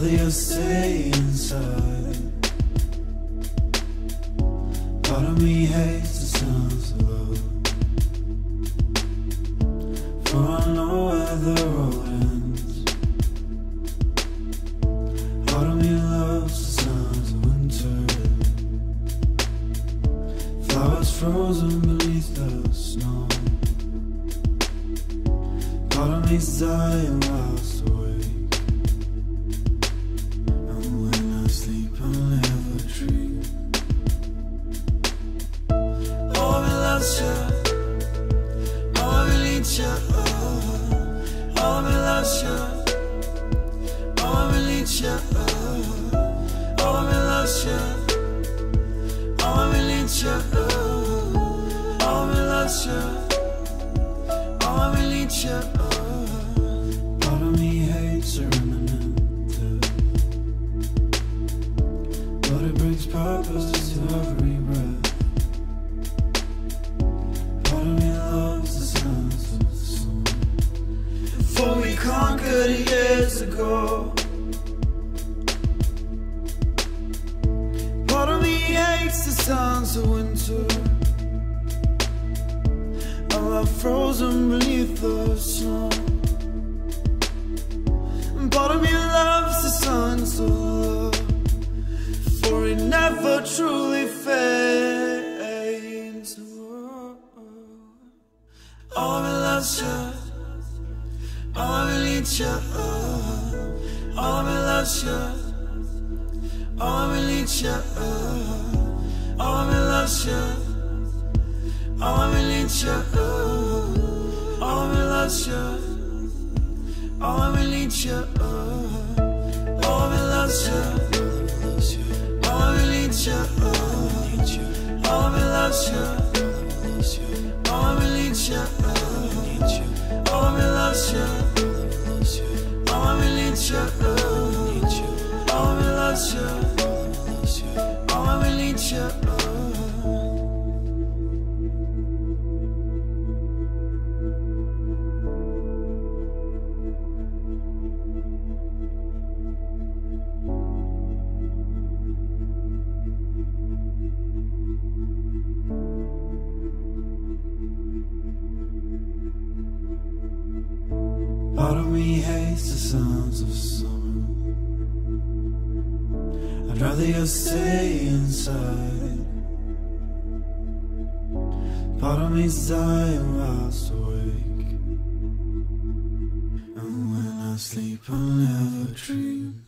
rather you stay inside. Part of me hates the sounds of love, for I know where the road ends. Part of me loves the sounds of winter, flowers frozen beneath the snow. Part of me's dying whilst awake, and when I sleep I'll never dream. Oh, I loves you, oh, I need you, oh, I loves you, oh, I need you, oh, I loves you, oh, I need you, oh, I loves you, oh, I need you. Part of me hates a remnant, but it brings purpose to every breath. Part of me loves the sounds of the sun, for we conquered years ago. Part of me hates the sounds of winter, and love frozen beneath the snow. Part of me loves the sounds of love, for it never truly fades. Oh, I loves you, oh, I need you, oh, I loves you, oh, I need you, oh, I loves you, oh, I need you, oh, I loves you, oh, I need you, oh, I loves you, oh, I need you, oh, I loves you, oh, I need you, oh, I loves you, oh, I need you, oh, I loves you, oh, I need you. Part of me hates the sounds of summer, I'd rather you stay inside. Part of me's dying whilst awake, and when I sleep I'll never dream.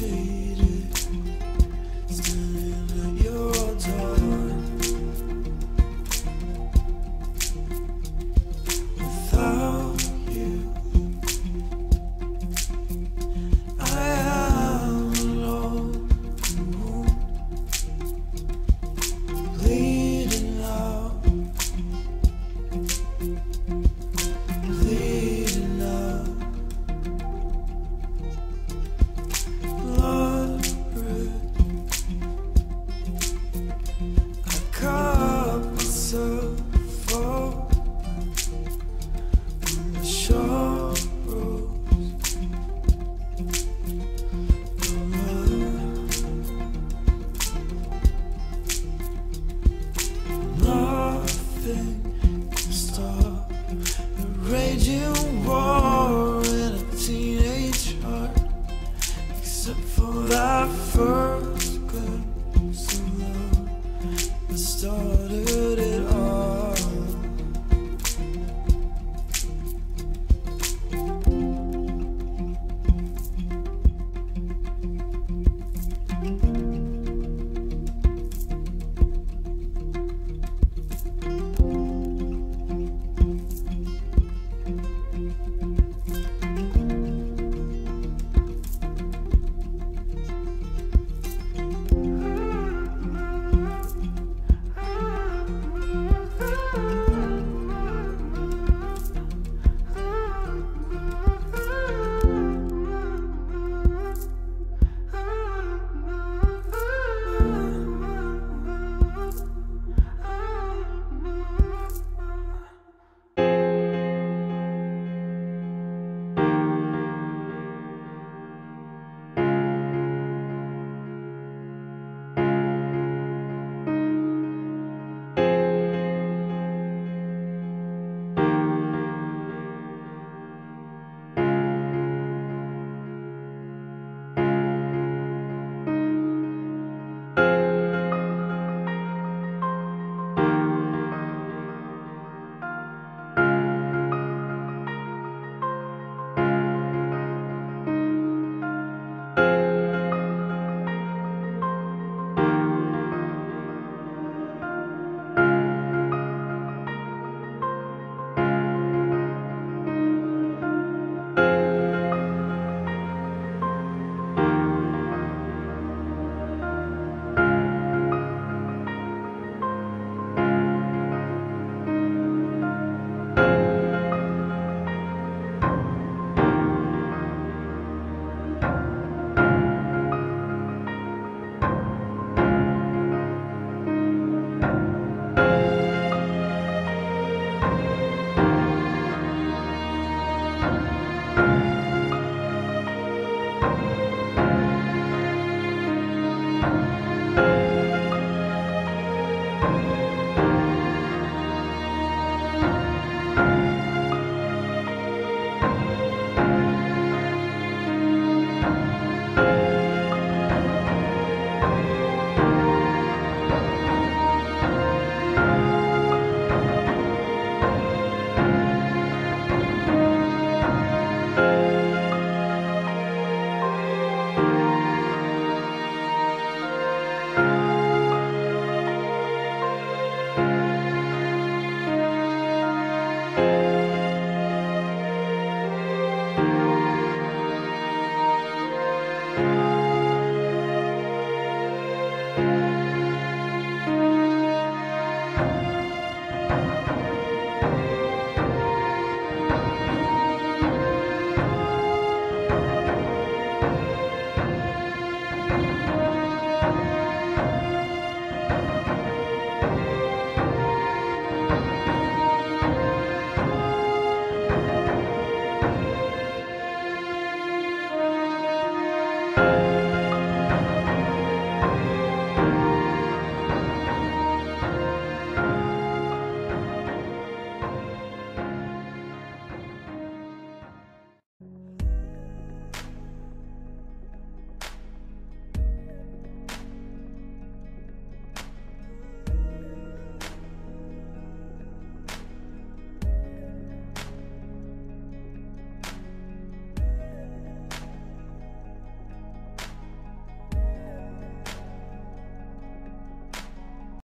okay.